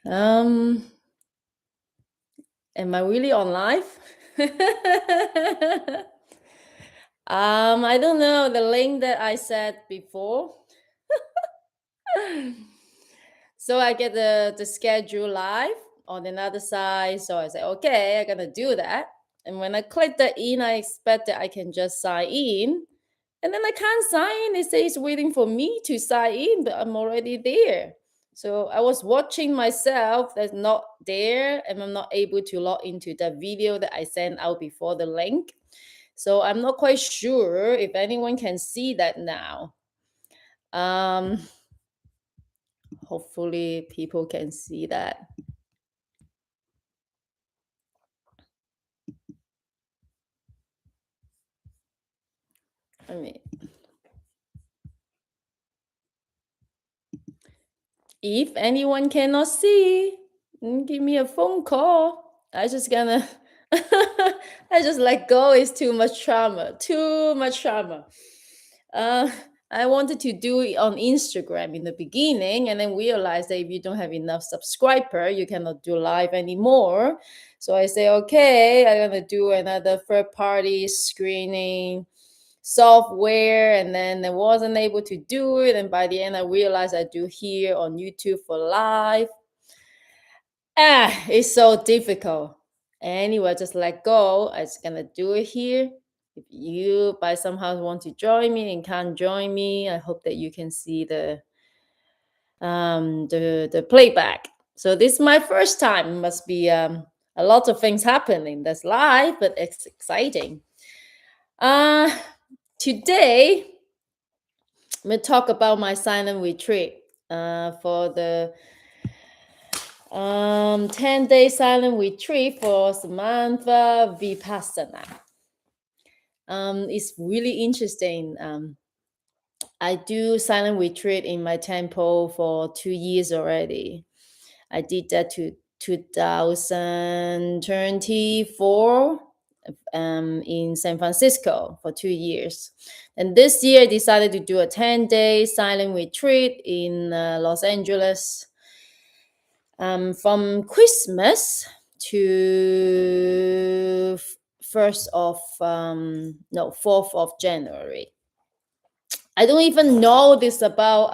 um, am I really on live? I don't know the link that I said before. So I get the schedule live on another side. So I say, okay, I'm gonna do that. And when I click that in, I expect that I can just sign in. And then I can't sign. It says waiting for me to sign in, but I'm already there. So I was watching myself that's not there, and I'm not able to log into the video that I sent out before the link. So I'm not quite sure if anyone can see that now. Um, hopefully people can see that. I mean, if anyone cannot see, give me a phone call. I just gonna I just let go. It's too much trauma. Too much trauma. Uh I wanted to do it on Instagram in the beginning and then realized that if you don't have enough subscriber, you cannot do live anymore. So I say, okay, I'm gonna do another third party screening software, and then I wasn't able to do it, and by the end I realized I do here on YouTube for live. It's so difficult. Anyway, just let go. I'm just gonna do it here. If you by somehow want to join me and can't join me, I hope that you can see the playback. So this is my first time. It must be a lot of things happening that's live, but it's exciting. uh Today I'm going to talk about my silent retreat for the 10-day silent retreat for Samatha-Vipassana. It's really interesting. I do silent retreat in my temple for 2 years already. I did that to 2024 in San Francisco for 2 years. And this year I decided to do a 10-day silent retreat in Los Angeles from Christmas to 4th of January. I don't even know this about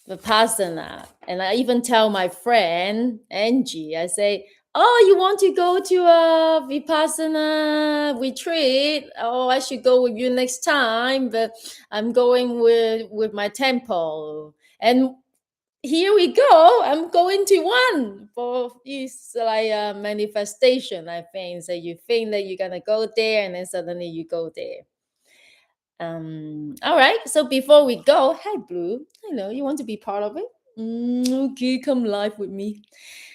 Vipassana. And I even tell my friend Angie, I say, oh, you want to go to a Vipassana retreat? Oh, I should go with you next time, but I'm going with my temple. And here we go. I'm going to one for it's like a manifestation, I think. So you think that you're gonna go there and then suddenly you go there. All right. So before we go, hi Blue. Hello, you want to be part of it? Okay, come live with me.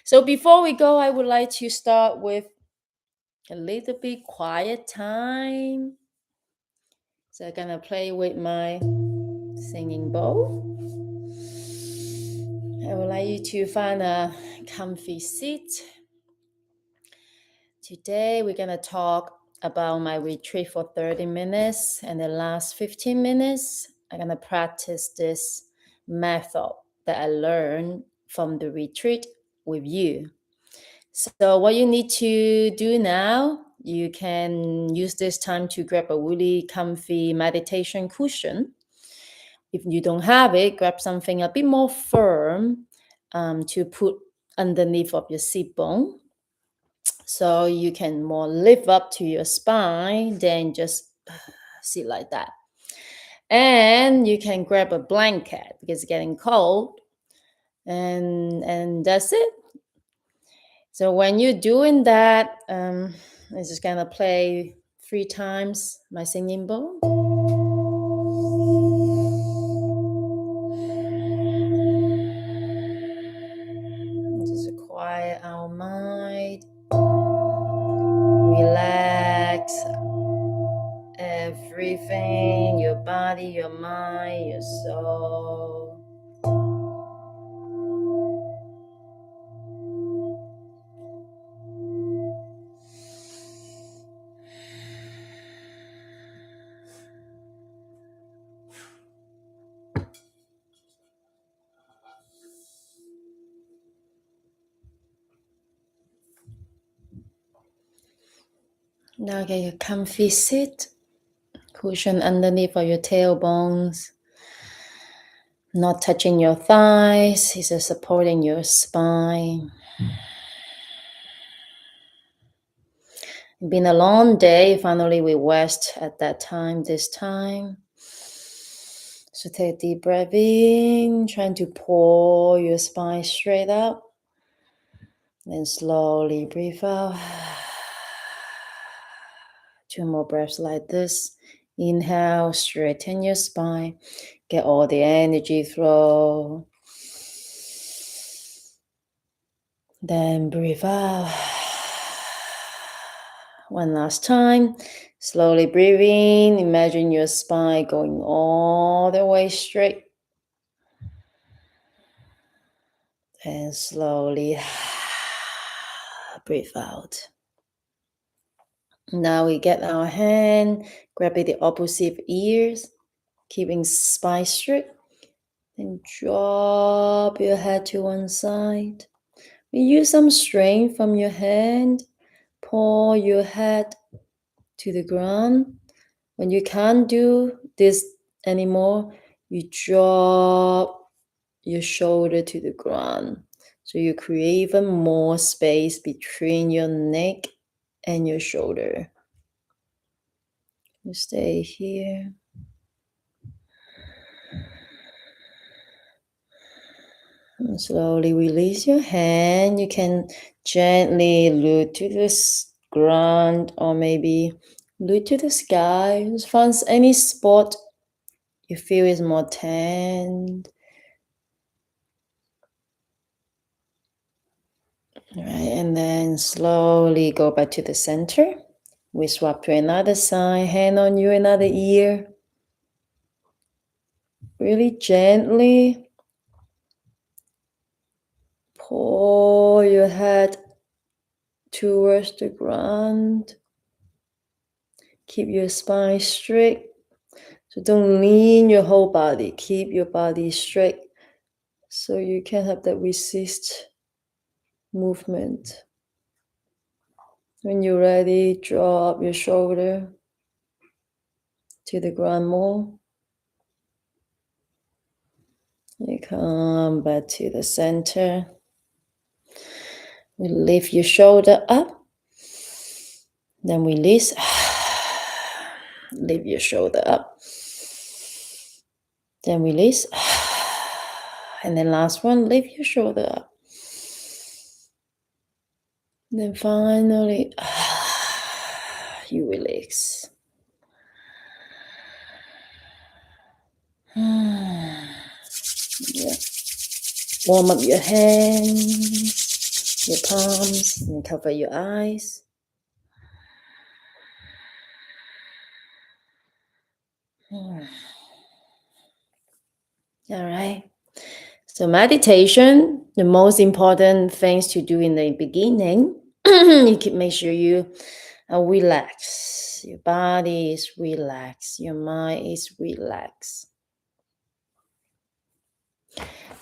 So before we go, I would like to start with a little bit quiet time. So I'm gonna play with my singing bowl. I would like you to find a comfy seat. Today we're gonna talk about my retreat for 30 minutes, and the last 15 minutes I'm gonna practice this method that I learned from the retreat with you. So what you need to do now, you can use this time to grab a really comfy meditation cushion. If you don't have it, grab something a bit more firm to put underneath of your seat bone, so you can more lift up to your spine than just sit like that. And you can grab a blanket because it's getting cold, and that's it. So when you're doing that, I'm just gonna play 3 times my singing bowl. Just quiet our mind, relax everything, your body, your mind, your soul. Now get your comfy seat. Cushion underneath of your tailbones. Not touching your thighs. It's just supporting your spine. It's been a long day. Finally, we rest at that time, this time. So take a deep breath in, trying to pull your spine straight up. Then slowly breathe out. 2 more breaths like this. Inhale, straighten your spine. Get all the energy flow. Then breathe out. One last time. Slowly breathe in. Imagine your spine going all the way straight. And slowly breathe out. Now we get our hand, grab it the opposite ears, keeping spine straight. Then drop your head to one side. We use some strength from your hand. Pull your head to the ground. When you can't do this anymore, you drop your shoulder to the ground. So you create even more space between your neck and your shoulder. You stay here. And slowly release your hand. You can gently look to the ground or maybe look to the sky. Just find any spot you feel is more tense. All right, and then slowly go back to the center. We swap to another side, hand on you, another ear. Really gently pull your head towards the ground. Keep your spine straight. So don't lean your whole body. Keep your body straight so you can have that resist movement. When you're ready, drop your shoulder to the ground more. You come back to the center. We lift your shoulder up. Then release. Lift your shoulder up. Then release. And then last one, lift your shoulder up. Then finally, you release. Yeah. Warm up your hands, your palms, and cover your eyes. All right. So meditation, the most important things to do in the beginning, you can make sure you relax. Your body is relaxed. Your mind is relaxed.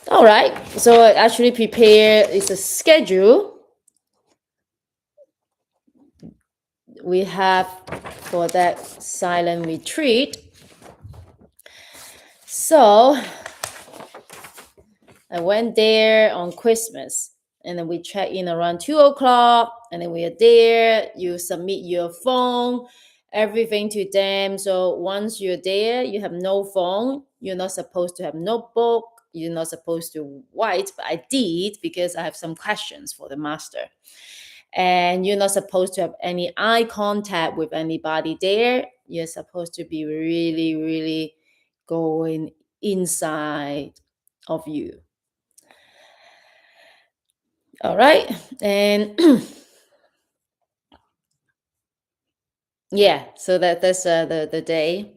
All right. So I actually prepare is a schedule we have for that silent retreat. So I went there on Christmas, and then we check in around 2:00, and then we are there. You submit your phone, everything to them. So once you're there, you have no phone. You're not supposed to have notebook. You're not supposed to write, but I did because I have some questions for the master. And you're not supposed to have any eye contact with anybody there. You're supposed to be really, really going inside of you. All right. And yeah, so that's the day.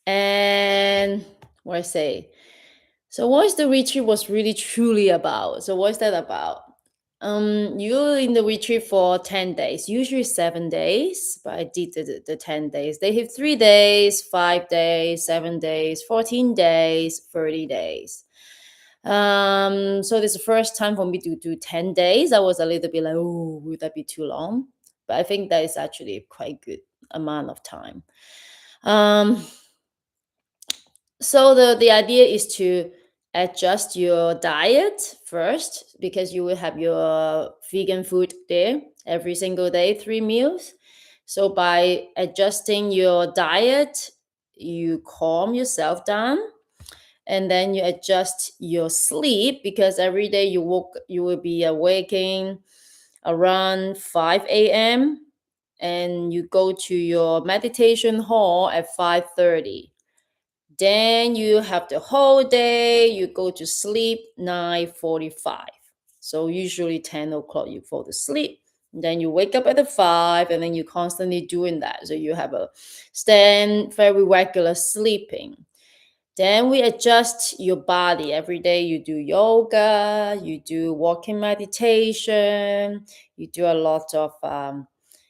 And what I say. So what is the retreat was really truly about? So what is that about? You're in the retreat for 10 days, usually 7 days, but I did the 10 days. They have 3 days, 5 days, 7 days, 14 days, 30 days. So this is the first time for me to do 10 days. I was a little bit like, oh, would that be too long? But I think that is actually quite good amount of time. Um, so the idea is to adjust your diet first, because you will have your vegan food there every single day, 3 meals. So by adjusting your diet, you calm yourself down, and then you adjust your sleep, because every day you will be awaking around 5 a.m., and you go to your meditation hall at 5:30. Then you have the whole day, you go to sleep 9:45. So usually 10 o'clock you fall to sleep. Then you wake up at the 5, and then you constantly doing that. So you have a stand very regular sleeping. Then we adjust your body. Every day you do yoga, you do walking meditation, you do a lot of,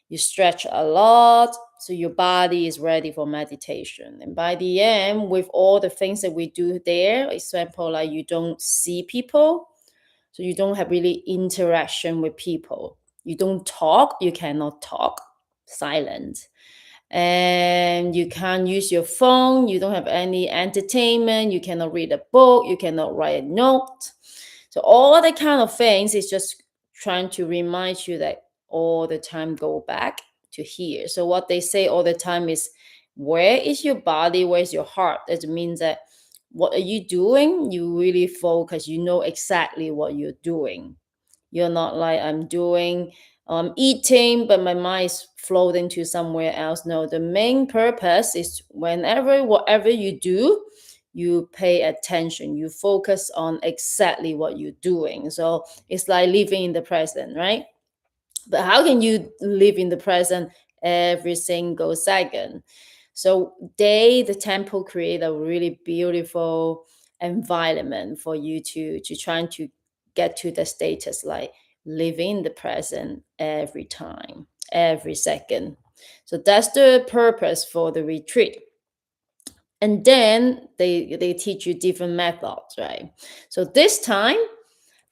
you stretch a lot. So your body is ready for meditation. And by the end, with all the things that we do there, example, like you don't see people, so you don't have really interaction with people. You don't talk, you cannot talk, silent, and you can't use your phone, you don't have any entertainment, you cannot read a book, you cannot write a note. So all the kind of things is just trying to remind you that all the time go back to here. So what they say all the time is, where is your body, where's your heart? That means that what are you doing, you really focus, you know exactly what you're doing. You're not like, I'm doing eating, but my mind is floating to somewhere else. No, the main purpose is, whenever whatever you do, you pay attention, you focus on exactly what you're doing. So it's like living in the present, right? But how can you live in the present every single second? So the temple create a really beautiful environment for you to trying to get to the status, like living in the present every time, every second. So that's the purpose for the retreat. And then they teach you different methods, right? So this time,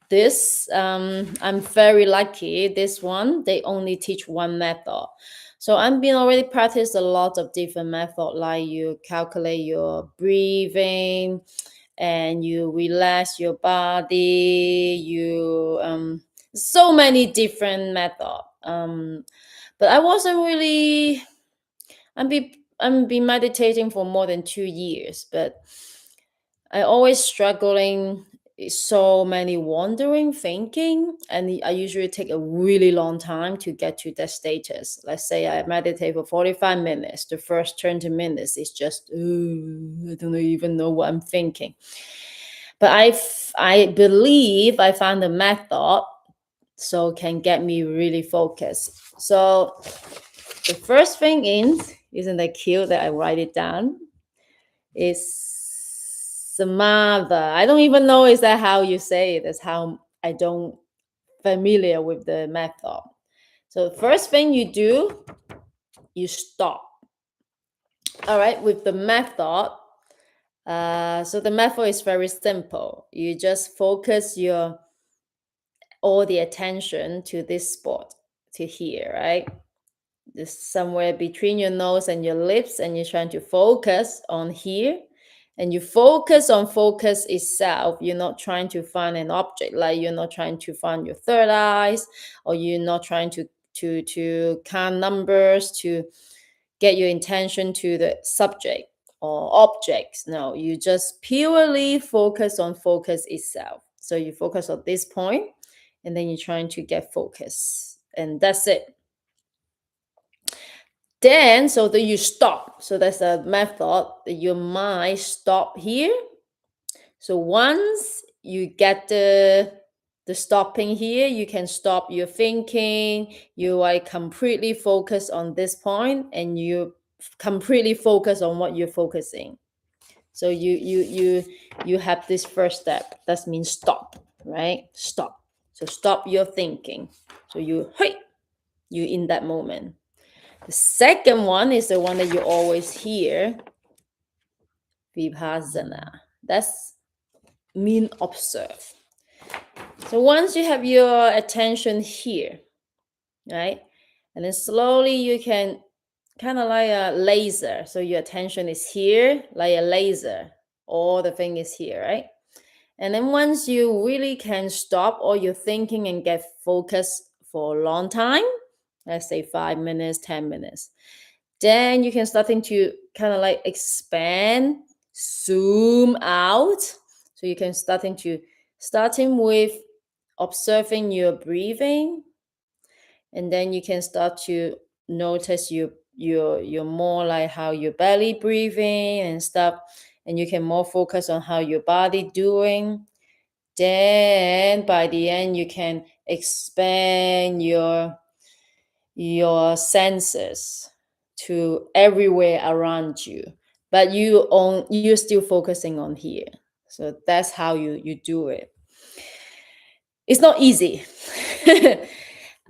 this I'm very lucky, this one they only teach one method. So I've been already practiced a lot of different method, like you calculate your breathing, and you relax your body, you so many different method. But I wasn't really, I'm been meditating for more than 2 years, but I always struggling, so many wandering thinking, and I usually take a really long time to get to that status. Let's say I meditate for 45 minutes. The first 20 minutes is just, I don't even know what I'm thinking. But I believe I found a method so can get me really focused. So the first thing is, isn't that cute that I write it down? Is Samatha. I don't even know is that how you say it. That's how I don't familiar with the method. So the first thing you do, you stop. All right, with the method. So the method is very simple. You just focus your all the attention to this spot, to here, right? Just somewhere between your nose and your lips, and you're trying to focus on here, and you focus on focus itself. You're not trying to find an object, like you're not trying to find your third eyes, or you're not trying to count numbers to get your intention to the subject or objects. No, you just purely focus on focus itself. So you focus on this point, and then you're trying to get focus, and that's it. Then, so that you stop. So that's a method that your mind stop here. So once you get the stopping here, you can stop your thinking. You are completely focused on this point, and you completely focus on what you're focusing. So you have this first step. That means stop, right? Stop. So stop your thinking. So you in that moment. The second one is the one that you always hear, Vipassana. That's mean observe. So once you have your attention here, right? And then slowly you can kind of like a laser. So your attention is here, like a laser. All the thing is here, right? And then once you really can stop all your thinking and get focused for a long time, let's say 5 minutes, 10 minutes, then you can starting to kind of like expand, zoom out. So you can starting with observing your breathing, and then you can start to notice you're more like how your belly breathing and stuff, and you can more focus on how your body doing. Then by the end you can expand your senses to everywhere around you, but you're still focusing on here. So that's how you do it. It's not easy.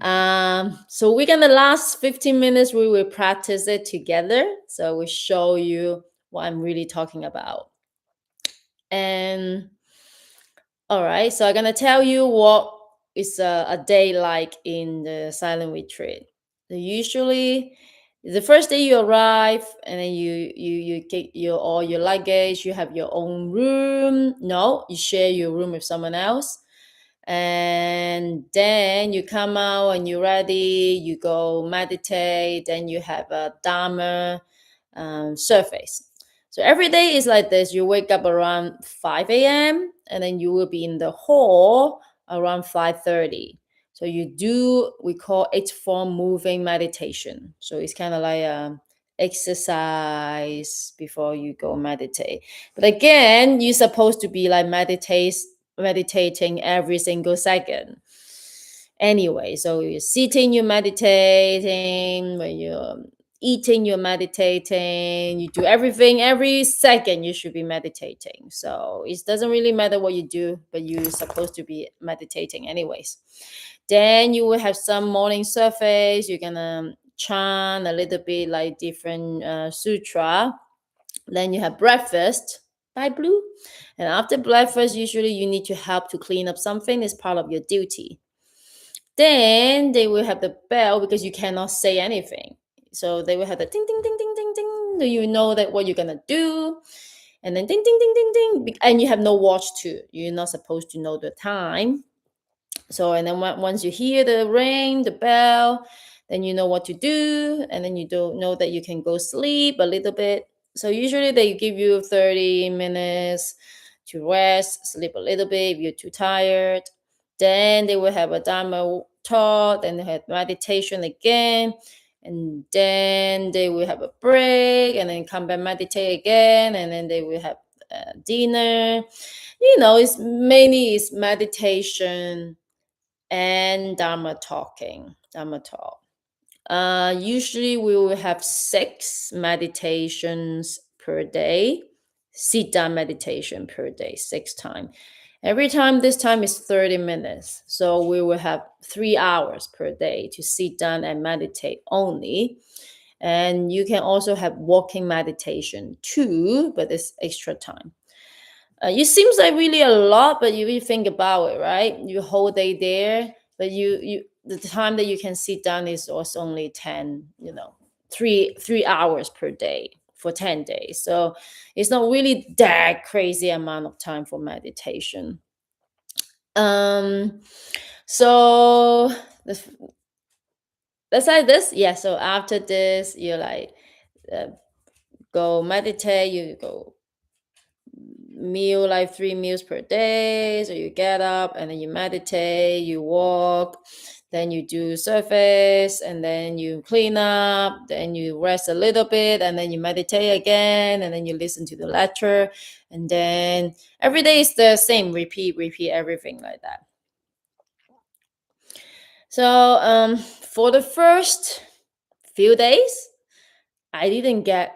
So we're gonna last 15 minutes. We will practice it together. So we show you what I'm really talking about. And all right, so I'm gonna tell you what is a day like in the silent retreat. So usually, the first day you arrive, and then you get your all your luggage. You have your own room. No, you share your room with someone else, and then you come out and you're ready. You go meditate. Then you have a Dharma surface. So every day is like this. You wake up around 5 a.m. and then you will be in the hall around 5:30. So you do, we call it form moving meditation. So it's kind of like exercise before you go meditate. But again, you're supposed to be like meditating every single second. Anyway, so you're sitting, you're meditating. When you're eating, you're meditating. You do everything every second. You should be meditating. So it doesn't really matter what you do, but you're supposed to be meditating anyways. Then you will have some morning surface. You're gonna chant a little bit like different sutra. Then you have breakfast by Blue, and after breakfast, usually you need to help to clean up something. It's part of your duty. Then they will have the bell because you cannot say anything. So they will have the ding ding ding ding ding ding. Do you know that what you're gonna do? And then ding ding ding ding ding. And you have no watch too. You're not supposed to know the time. So and then once you hear the ring, the bell, then you know what to do, and then you don't know that you can go sleep a little bit. So usually they give you 30 minutes to rest, sleep a little bit if you're too tired. Then they will have a Dharma talk, then they have meditation again, and then they will have a break, and then come back meditate again, and then they will have dinner. It's mainly it's meditation and Dharma talk. Usually we will have 6 meditations per day, sit down meditation per day, 6 times. Every time, this time is 30 minutes. So we will have 3 hours per day to sit down and meditate only. And you can also have walking meditation too, but it's extra time. It seems like really a lot, but you really think about it, right? You whole day there, but you the time that you can sit down is also only 10, 3 hours per day for 10 days. So it's not really that crazy amount of time for meditation. Um, so let's like this. Yeah. So after this, you like uh, go meditate. You go meal like 3 meals per day. So you get up and then you meditate, you walk, then you do surface, and then you clean up, then you rest a little bit, and then you meditate again, and then you listen to the lecture, and then every day is the same. Repeat everything like that. So for the first few days, I didn't get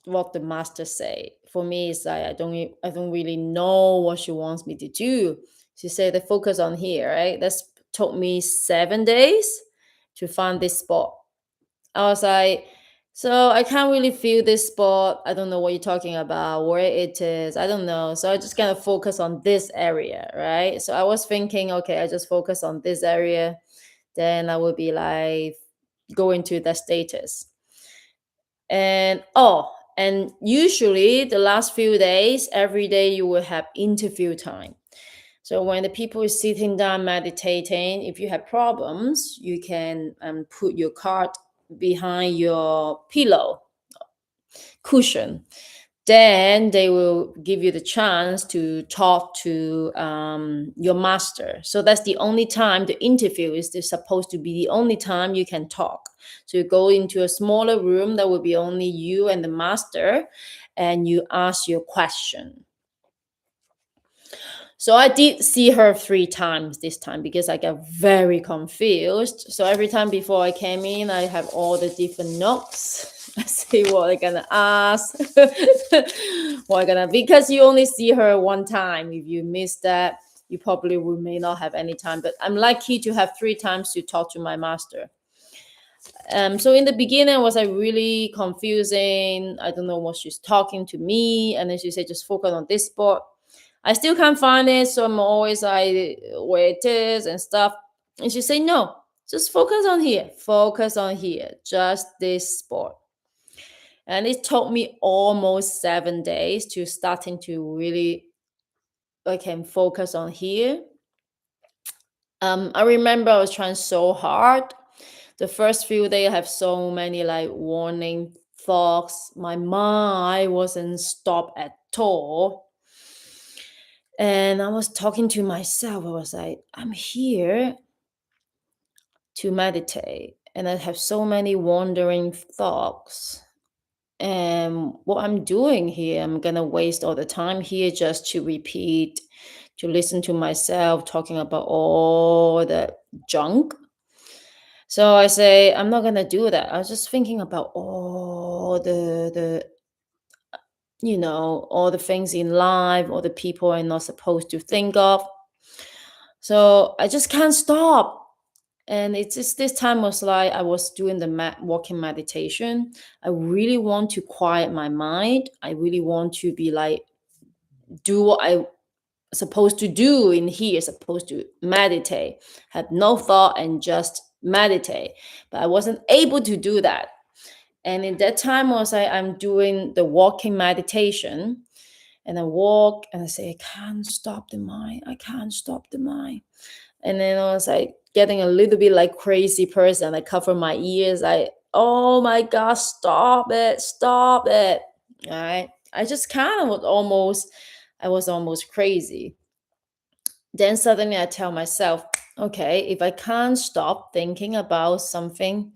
what the master say. For me, it's like I don't really know what she wants me to do. She said the focus on here, right? That's took me 7 days to find this spot. I was like, so I can't really feel this spot. I don't know what you're talking about, where it is. I don't know. So I just kind of focus on this area, right? So I was thinking, okay, I just focus on this area. Then I would be like go into that status. And usually the last few days, every day you will have interview time. So when the people is sitting down meditating, if you have problems, you can put your card behind your pillow cushion. Then they will give you the chance to talk to your master. So that's the only time the interview is supposed to be the only time you can talk. So you go into a smaller room that will be only you and the master, and you ask your question. So I did see her 3 times this time because I got very confused. So every time before I came in, I have all the different notes. I see what I'm gonna ask, what I'm gonna, because you only see her 1 time. If you miss that, you probably may not have any time. But I'm lucky to have 3 times to talk to my master. So in the beginning, was I really confusing? I don't know what she's talking to me, and then she said just focus on this spot. I still can't find it, so I'm always like where it is and stuff. And she said, no, just focus on here, just this spot. And it took me almost 7 days to starting to really I can focus on here. I remember I was trying so hard. The first few days, I have so many like warning thoughts. My mind wasn't stopped at all. And I was talking to myself. I was like, I'm here to meditate. And I have so many wandering thoughts. And what I'm doing here, I'm going to waste all the time here just to repeat, to listen to myself talking about all the junk. So I say, I'm not going to do that. I was just thinking about all all the things in life, all the people I'm not supposed to think of. So I just can't stop. And it's just this time was like I was doing the walking meditation. I really want to quiet my mind. I really want to be like, do what I supposed to do in here, supposed to meditate, have no thought and just meditate. But I wasn't able to do that. And in that time was I'm doing the walking meditation, and I walk and I say, I can't stop the mind. I can't stop the mind. And then I was like getting a little bit like crazy person. I cover my ears. Oh my gosh, stop it, stop it. All right. I just kind of I was almost crazy. Then suddenly I tell myself, okay, if I can't stop thinking about something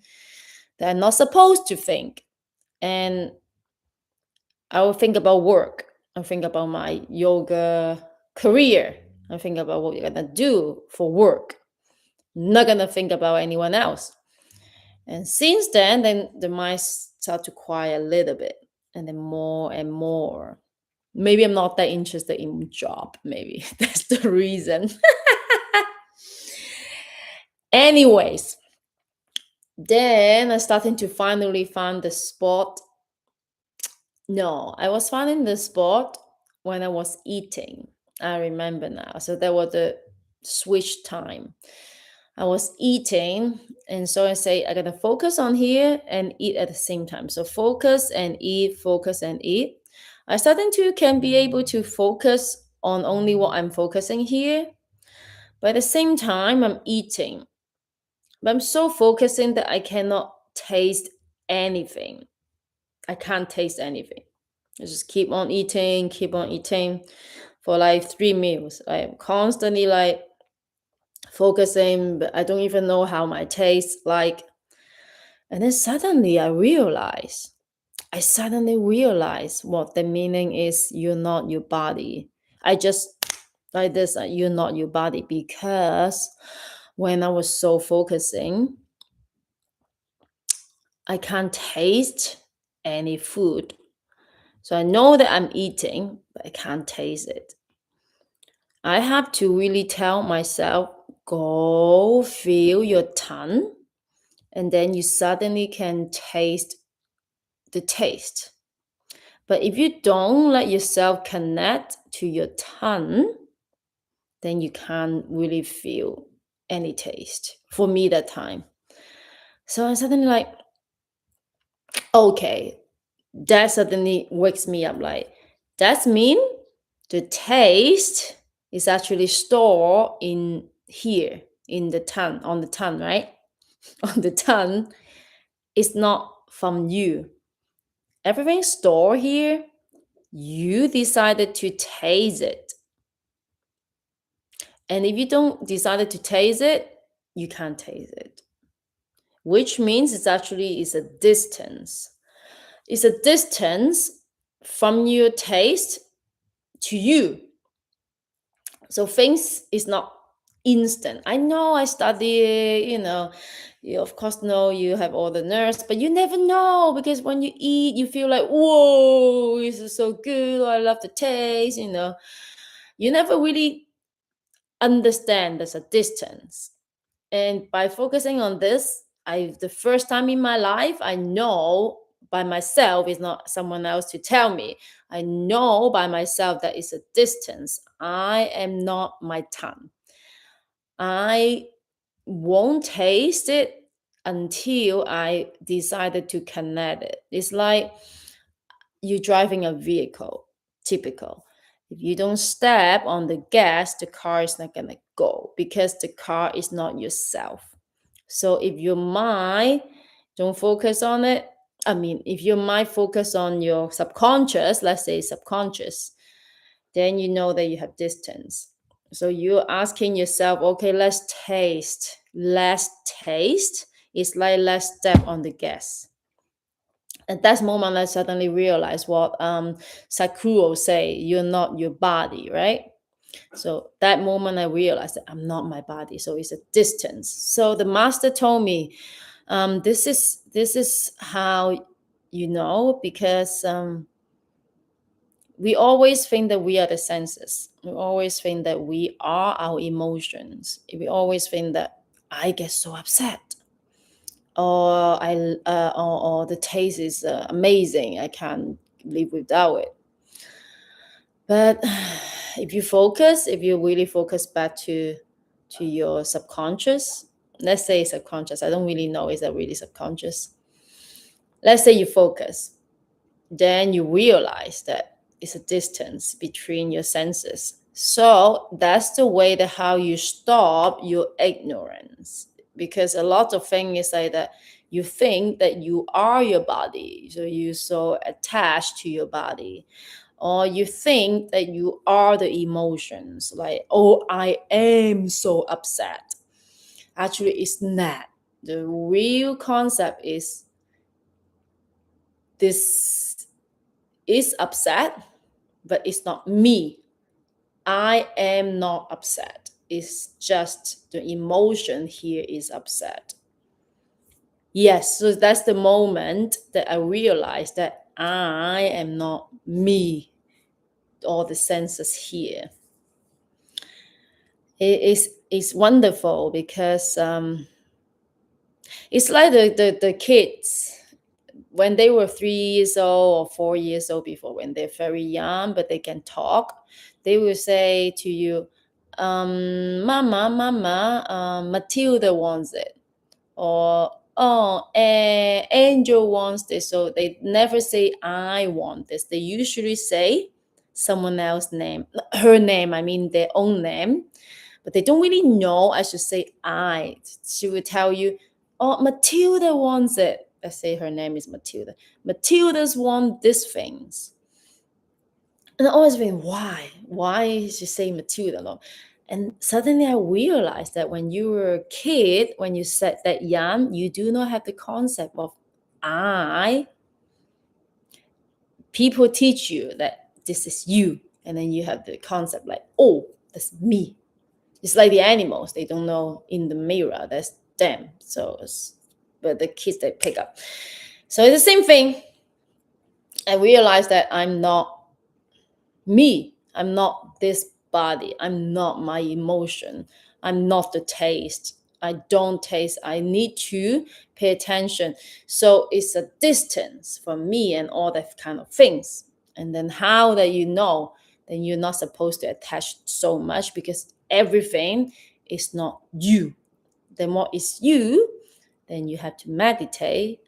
that I'm not supposed to think, and I will think about work. I think about my yoga career. I think about what you're gonna do for work. Not gonna think about anyone else. And since then the mind start to quiet a little bit, and then more and more. Maybe I'm not that interested in job. Maybe that's the reason. Anyways, then I started to finally find the spot. No, I was finding the spot when I was eating. I remember now. So that was the switch time. I was eating, and so I say I gotta focus on here and eat at the same time. So focus and eat, focus and eat. I starting to can be able to focus on only what I'm focusing here, but at the same time I'm eating. But I'm so focusing that I cannot taste anything. I can't taste anything. I just keep on eating for like 3 meals. I'm constantly like focusing, but I don't even know how my taste like. And then I suddenly realize what the meaning is. You're not your body. I just like this. You're not your body, because when I was so focusing, I can't taste any food. So I know that I'm eating, but I can't taste it. I have to really tell myself, go feel your tongue, and then you suddenly can taste the taste. But if you don't let yourself connect to your tongue, then you can't really feel any taste. For me, that time. So I suddenly like, okay, that suddenly wakes me up. Like, that's mean the taste is actually stored in here, in the tongue, on the tongue, right? On the tongue. It's not from you. Everything stored here. You decided to taste it. And if you don't decided to taste it, you can't taste it. Which means it's actually is a distance. It's a distance from your taste to you. So things is not instant. I know I study, you of course know you have all the nerves, but you never know, because when you eat, you feel like, whoa, this is so good. I love the taste. You never really understand there's a distance. And by focusing on this, the first time in my life, I know by myself, it's not someone else to tell me. I know by myself that it's a distance. I am not my tongue. I won't taste it until I decided to connect it. It's like you driving a vehicle, typical. If you don't step on the gas, the car is not gonna go, because the car is not yourself. So if your mind don't focus on it, if your mind focus on your subconscious, let's say subconscious, then you know that you have distance. So you're asking yourself, okay, let's taste. Let's taste. It's like let's step on the gas. At that moment, I suddenly realized what Sakuro say, you're not your body, right? So that moment I realized that I'm not my body. So it's a distance. So the master told me, this is how you know, because we always think that we are the senses. We always think that we are our emotions. We always think that I get so upset, or the taste is amazing. I can't live without it. But if you really focus back to your subconscious, let's say subconscious. I don't really know, is that really subconscious? Let's say you focus, then you realize that it's a distance between your senses. So that's the way that how you stop your ignorance. Because a lot of things is like that you think that you are your body, so you're so attached to your body, or you think that you are the emotions, like, oh, I am so upset. Actually, it's not. The real concept is, this is upset, but it's not me. I am not upset. It's just the emotion here is upset. Yes, so that's the moment that I realized that I am not me, all the senses here. It's wonderful, because it's like the kids when they were 3 years old or 4 years old, before, when they're very young but they can talk, they will say to you, mama, mama, Matilda wants it, or oh, Angel wants this. So they never say I want this. They usually say someone else's name, her name, I mean their own name, but they don't really know I should say I. She will tell you, oh, Matilda wants it. Let's say her name is Matilda. Matilda's want these things. And I always think, why? Why is she saying Matilda? No? And suddenly I realized that when you were a kid, when you said that young, you do not have the concept of I. People teach you that this is you. And then you have the concept like, oh, that's me. It's like the animals. They don't know in the mirror, that's them. But the kids, they pick up. So it's the same thing. I realized that I'm not me. I'm not this body. I'm not my emotion. I'm not the taste. I don't taste. I need to pay attention. So it's a distance from me and all that kind of things. And then how that you know, then you're not supposed to attach so much, because everything is not you. The more it's you, Then you have to meditate,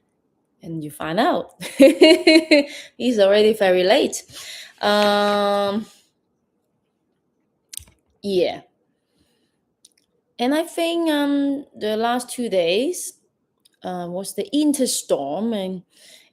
and you find out it's already very late. Um, yeah. And I think the last 2 days was the interstorm,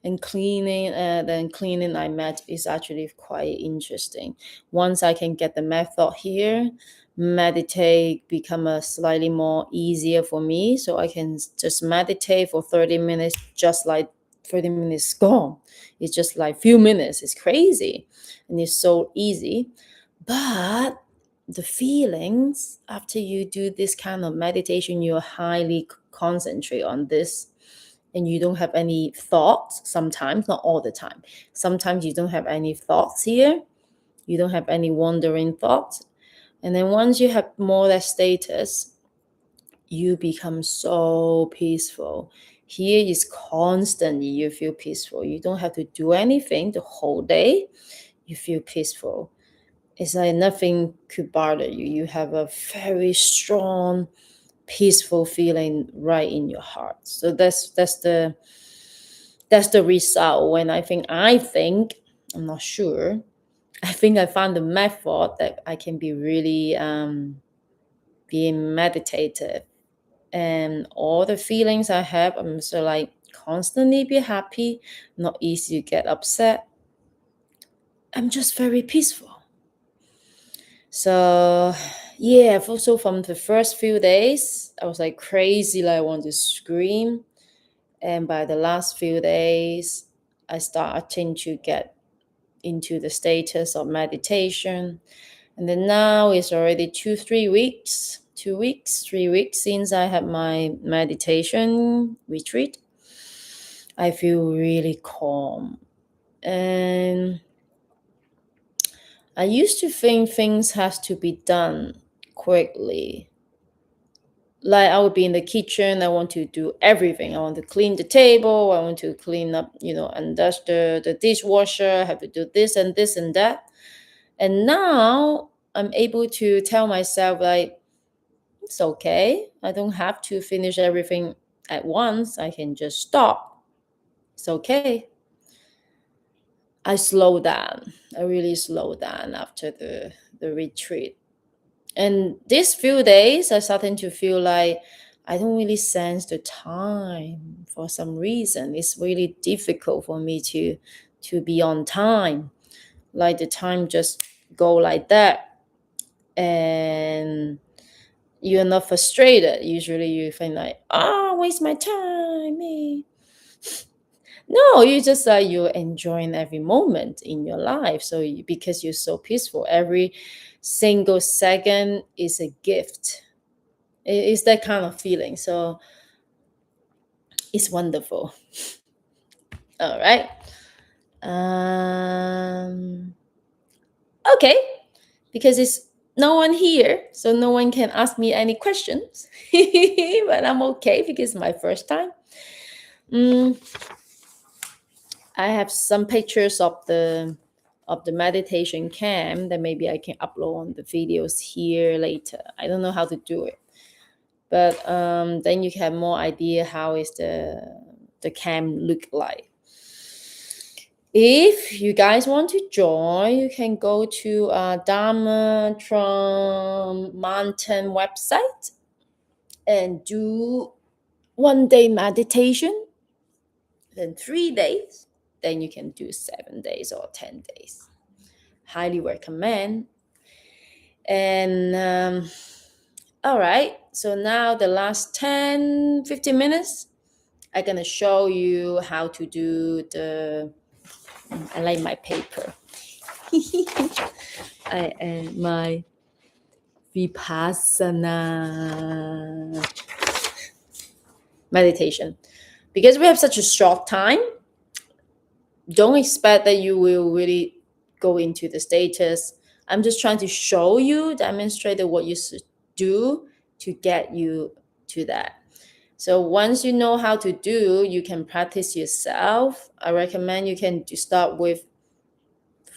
and cleaning, then cleaning I met is actually quite interesting. Once I can get the method here, meditate become a slightly more easier for me, so I can just meditate for 30 minutes, just like 30 minutes gone. It's just like few minutes. It's crazy, and it's so easy. But the feelings after you do this kind of meditation, you're highly concentrate on this, and you don't have any thoughts sometimes, not all the time. Sometimes you don't have any thoughts here. You don't have any wandering thoughts. And then once you have more that status, you become so peaceful. Here is constantly you feel peaceful. You don't have to do anything the whole day. You feel peaceful. It's like nothing could bother you. You have a very strong, peaceful feeling right in your heart. So that's the result. When I think I'm not sure. I think I found the method that I can be really being meditative, and all the feelings I have, I'm so like constantly be happy, not easy to get upset. I'm just very peaceful. So yeah, so from the first few days, I was like crazy, like I want to scream. And by the last few days, I started to get into the status of meditation. And then now it's already 2 3 weeks, 2 weeks 3 weeks since I had my meditation retreat. I feel really calm. And I used to think things has to be done quickly. Like I would be in the kitchen, I want to do everything. I want to clean the table, I want to clean up, and dust the dishwasher, I have to do this and this and that. And now I'm able to tell myself, like, it's okay. I don't have to finish everything at once. I can just stop. It's okay. I slow down. I really slow down after the retreat. And these few days, I starting to feel like I don't really sense the time for some reason. It's really difficult for me to be on time. Like the time just go like that, and you're not frustrated. Usually, you think like, waste my time, me. No, you just you're enjoying every moment in your life. So because you're so peaceful, every single second is a gift. It's that kind of feeling. So it's wonderful. All right. Um, okay. Because it's no one here, so no one can ask me any questions. But I'm okay because it's my first time. Mm, I have some pictures of the meditation camp that maybe I can upload on the videos here later. I don't know how to do it, but then you have more idea how is the camp look like. If you guys want to join, you can go to Dharma Trump Mountain website and do 1 day meditation, then 3 days, then you can do 7 days or 10 days. Highly recommend. And all right, so now the last 10-15 minutes, I'm gonna show you how to do I like my paper. I and my Vipassana meditation. Because we have such a short time, don't expect that you will really go into the status. I'm just trying to show you, demonstrate what you should do to get you to that. So once you know how to do, you can practice yourself. I recommend you can start with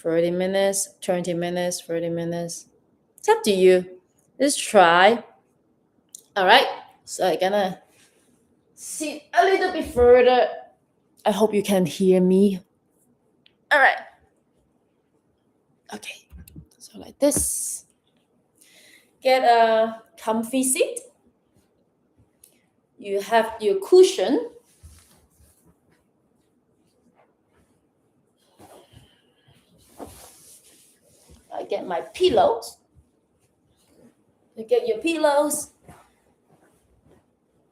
30 minutes, 20 minutes, 30 minutes. It's up to you. Just try. All right. So I'm gonna Sit a little bit further. I hope you can hear me. All right. Okay. So like this. Get a comfy seat. You have your cushion. I get my pillows. You get your pillows.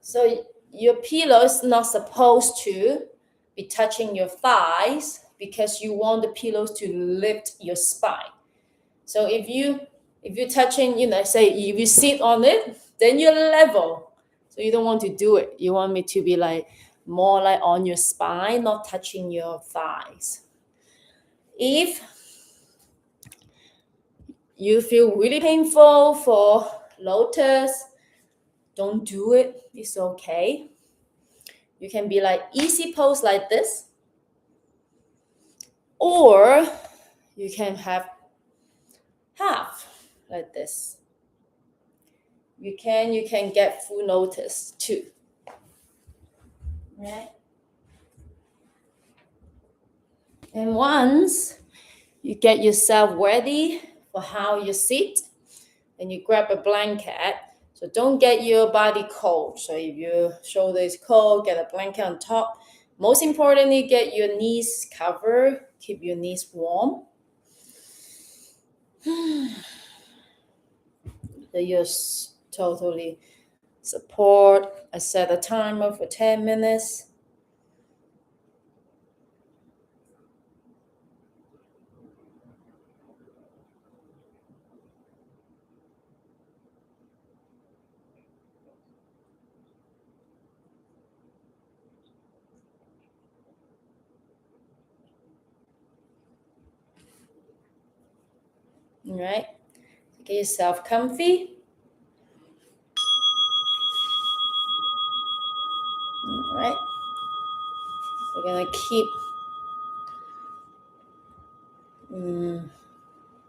So your pillow is not supposed to be touching your thighs because you want the pillows to lift your spine. So if you're touching, say if you sit on it, then you're level. So you don't want to do it. You want me to be like more like on your spine, not touching your thighs. If you feel really painful for lotus, don't do it. It's okay. You can be like easy pose like this, or you can have half like this. You can get full lotus too. Right? And once you get yourself ready for how you sit, and you grab a blanket. So don't get your body cold. So if your shoulder is cold, get a blanket on top. Most importantly, get your knees covered. Keep your knees warm. So you're totally support. I set a timer for 10 minutes. All right. Get yourself comfy. All right. We're going to keep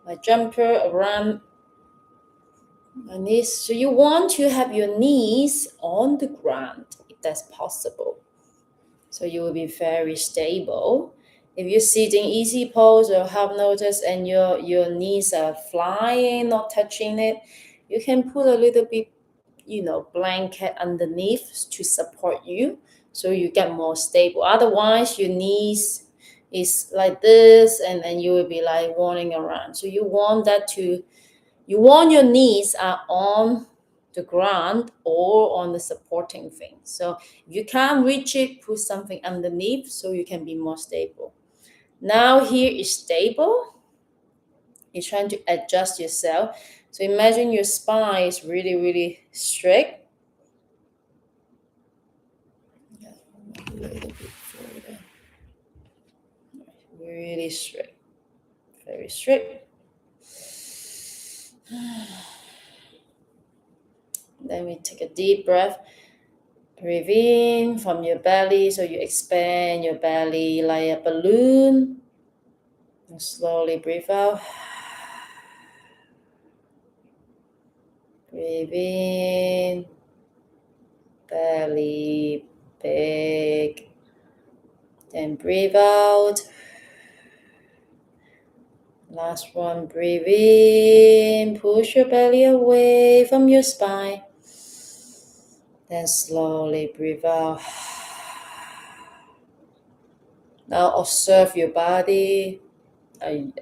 my jumper around my knees. So you want to have your knees on the ground if that's possible. So you will be very stable. If you're sitting easy pose or half lotus and your knees are flying, not touching it, you can put a little bit, blanket underneath to support you so you get more stable. Otherwise, your knees is like this and then you will be like walking around. So you want your knees are on the ground or on the supporting thing. So if you can't reach it, put something underneath so you can be more stable. Now here is stable. You're trying to adjust yourself. So imagine your spine is really, really straight. A little bit further. Really straight. Very straight. Then we take a deep breath. Breathe in from your belly, so you expand your belly like a balloon. And slowly breathe out. Breathe in. Belly big. Then breathe out. Last one, breathe in. Push your belly away from your spine. Then slowly breathe out. Now observe your body.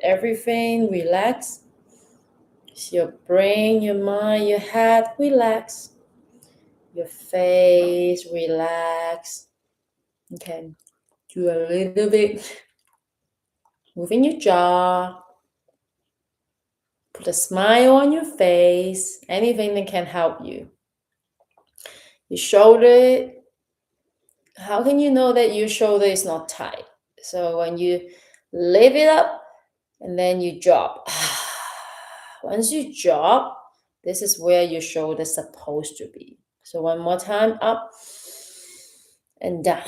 Everything relax. Your brain, your mind, your head relax. Your face relax. Okay, do a little bit. Moving your jaw. Put a smile on your face. Anything that can help you. Your shoulder. How can you know that your shoulder is not tight? So when you lift it up and then you drop. Once you drop, this is where your shoulder is supposed to be. So one more time, up and down.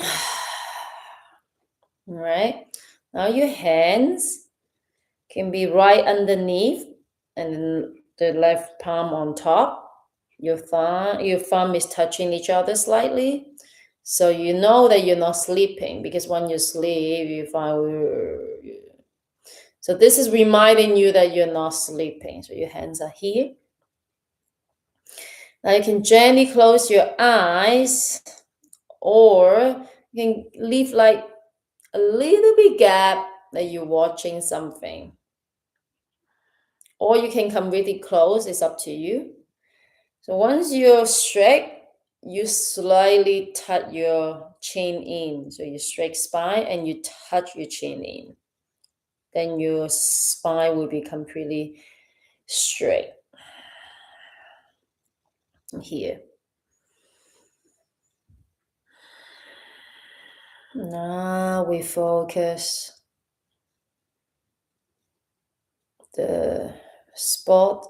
All right. Now your hands can be right underneath and then the left palm on top. Your thumb is touching each other slightly. So you know that you're not sleeping, because when you sleep, you find. So this is reminding you that you're not sleeping. So your hands are here. Now you can gently close your eyes, or you can leave like a little bit gap that you're watching something. Or you can come really close, it's up to you. So once you're straight, you slightly tuck your chin in. So you straight spine and you touch your chin in. Then your spine will be completely straight. Here. Now we focus the spot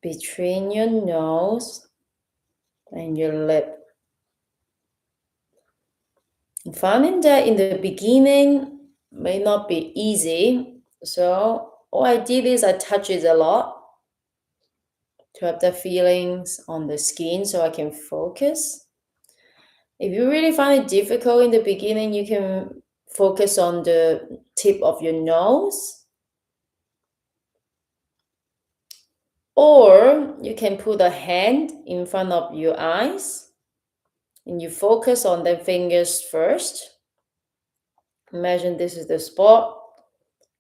between your nose and your lip. And finding that in the beginning may not be easy. So all I did is I touch it a lot to have the feelings on the skin so I can focus. If you really find it difficult in the beginning, you can focus on the tip of your nose, or you can put a hand in front of your eyes and you focus on the fingers first. Imagine this is the spot,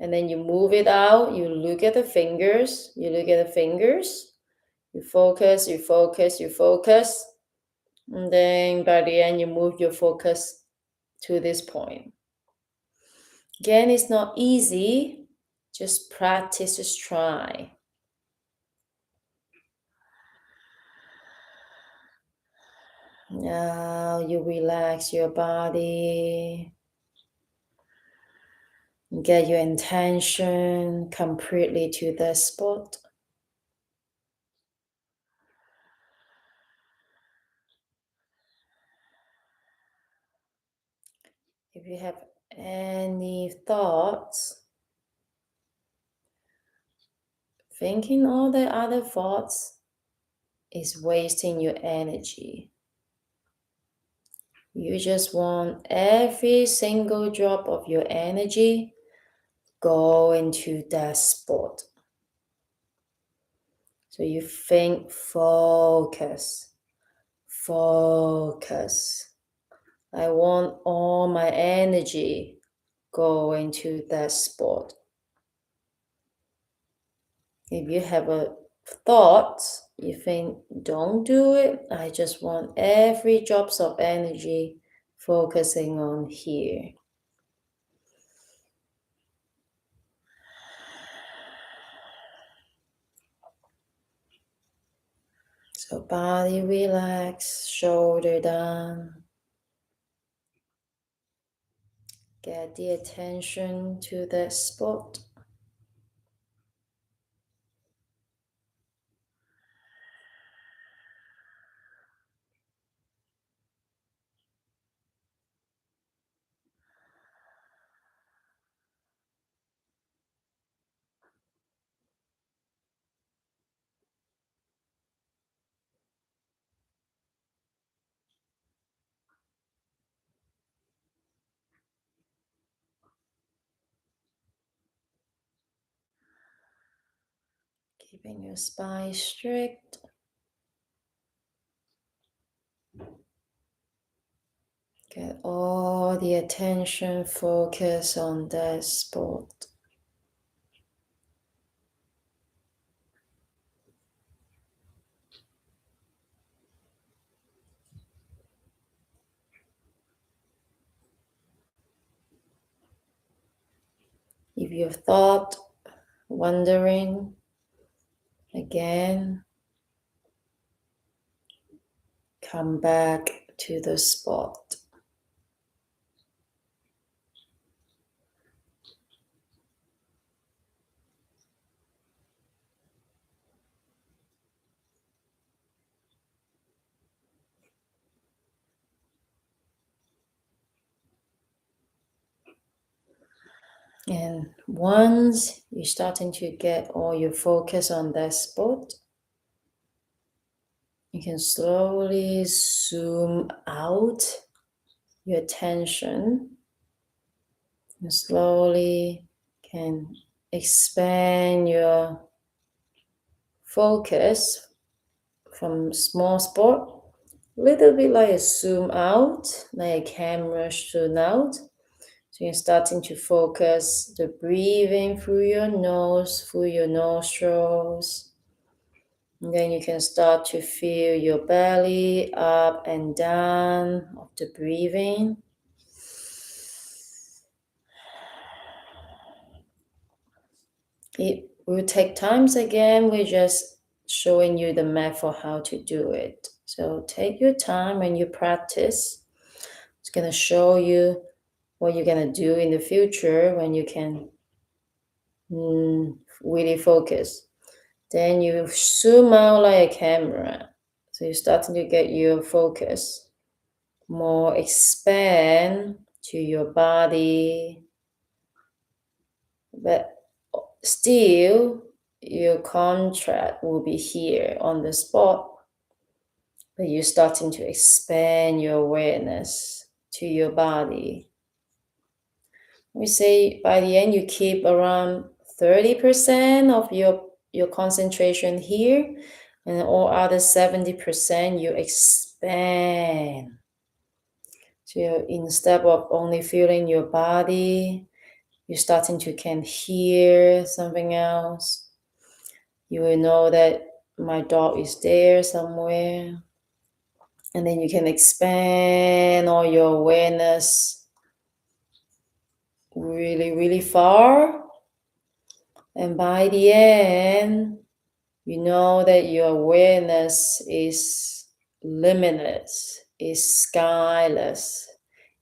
and then you move it out. You look at the fingers, you look at the fingers, you focus, you focus, you focus. And then by the end, you move your focus to this point. Again, it's not easy. Just practice, just try. Now you relax your body. Get your intention completely to the spot. If you have any thoughts, thinking all the other thoughts is wasting your energy. You just want every single drop of your energy go into that spot. So you think, focus, focus. I want all my energy go into that spot. If you have a thought, you think, don't do it. I just want every drops of energy focusing on here. So body relax, shoulder down. Get the attention to that spot. Keeping your spine straight. Get all the attention focus on that spot. If you've thought, wondering, again, come back to the spot. And once you're starting to get all your focus on that spot, you can slowly zoom out your attention, and slowly can expand your focus from small spot, little bit like a zoom out, like a camera zoom out. So you're starting to focus the breathing through your nose, through your nostrils. And then you can start to feel your belly up and down of the breathing. It will take times again. We're just showing you the method how to do it. So take your time when you practice. It's going to show you what you're going to do in the future when you can really focus. Then you zoom out like a camera. So you're starting to get your focus more expand to your body, but still your contract will be here on the spot, but you're starting to expand your awareness to your body. We say by the end you keep around 30% of your concentration here, and all other 70% you expand. So instead of only feeling your body, you're starting to can hear something else. You will know that my dog is there somewhere. And then you can expand all your awareness really, really far. And by the end, you know that your awareness is limitless, is skyless,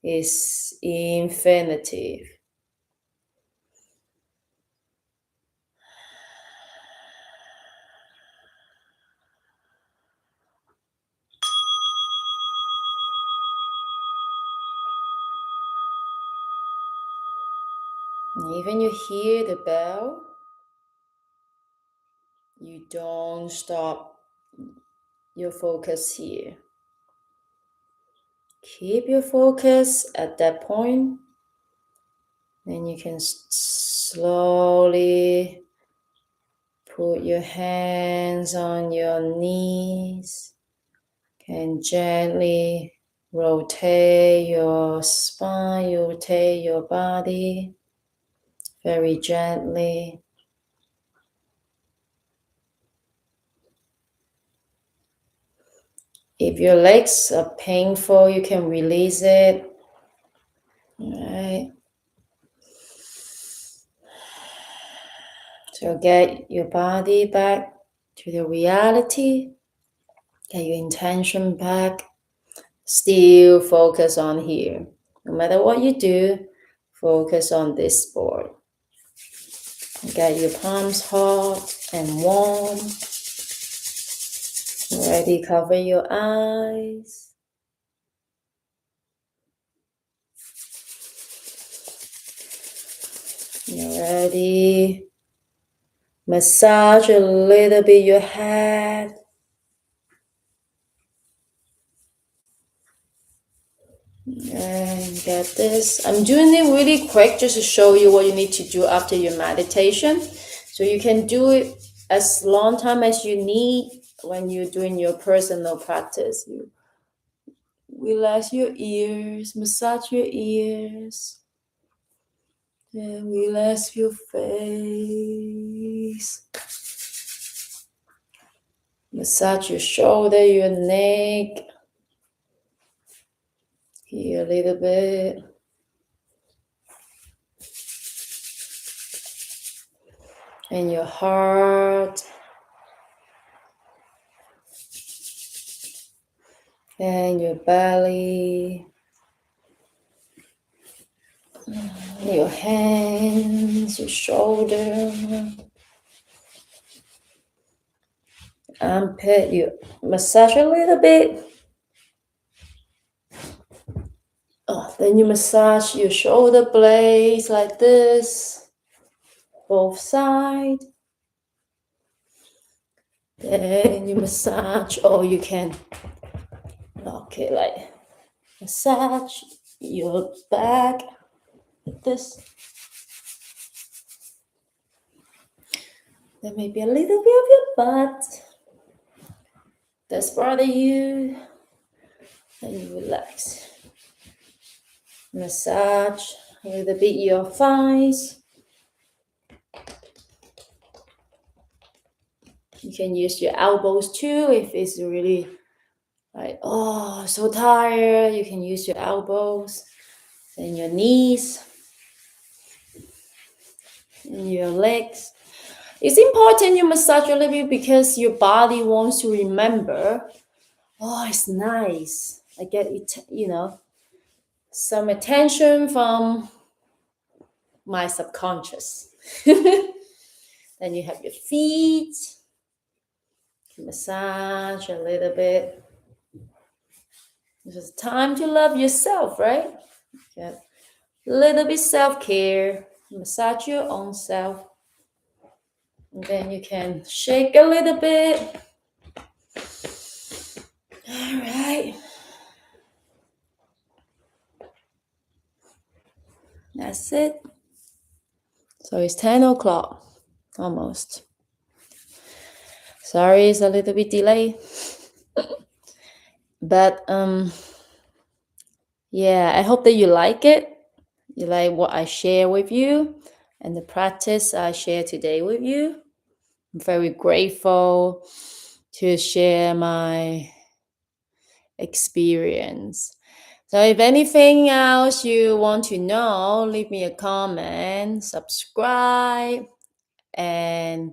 is infinitive. And even you hear the bell, you don't stop your focus here. Keep your focus at that point. Then you can slowly put your hands on your knees. Can gently rotate your spine, rotate your body very gently. If your legs are painful, you can release it. All right. So get your body back to the reality. Get your intention back. Still focus on here. No matter what you do, focus on this board. Get your palms hot and warm. Ready, cover your eyes. You're ready. Massage a little bit your head. And get this. I'm doing it really quick just to show you what you need to do after your meditation. So you can do it as long time as you need when you're doing your personal practice. You relax your ears, massage your ears. And relax your face. Massage your shoulder, your neck. Here a little bit. And your heart. And your belly. Your hands, your shoulder. Armpit, you massage a little bit. Then you massage your shoulder blades like this. Both sides. Then you massage, or you can, like massage your back like this. There may be a little bit of your butt that's bothering you. And you relax. Massage a little bit your thighs. You can use your elbows too if it's really like, oh, so tired. You can use your elbows and your knees and your legs. It's important you massage a little bit because your body wants to remember, oh, it's nice. I get it, some attention from my subconscious. Then you have your feet. Massage a little bit. It's time to love yourself, right? Get a little bit self-care. Massage your own self. And then you can shake a little bit. All right. That's it. So it's 10 o'clock, almost. Sorry, it's a little bit delayed. But yeah, I hope that you like it. You like what I share with you and the practice I share today with you. I'm very grateful to share my experience. So if anything else you want to know, leave me a comment, subscribe, and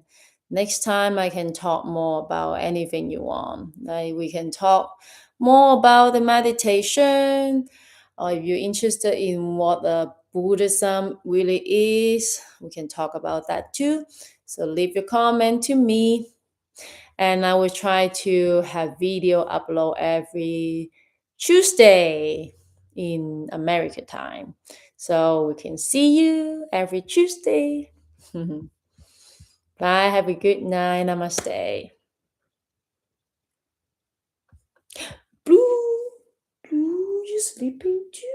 next time I can talk more about anything you want. Like we can talk more about the meditation, or if you're interested in what the Buddhism really is, we can talk about that too. So leave your comment to me, and I will try to have video upload every Tuesday in America time. So we can see you every Tuesday. Bye. Have a good night. Namaste. Blue, Blue, you sleeping too?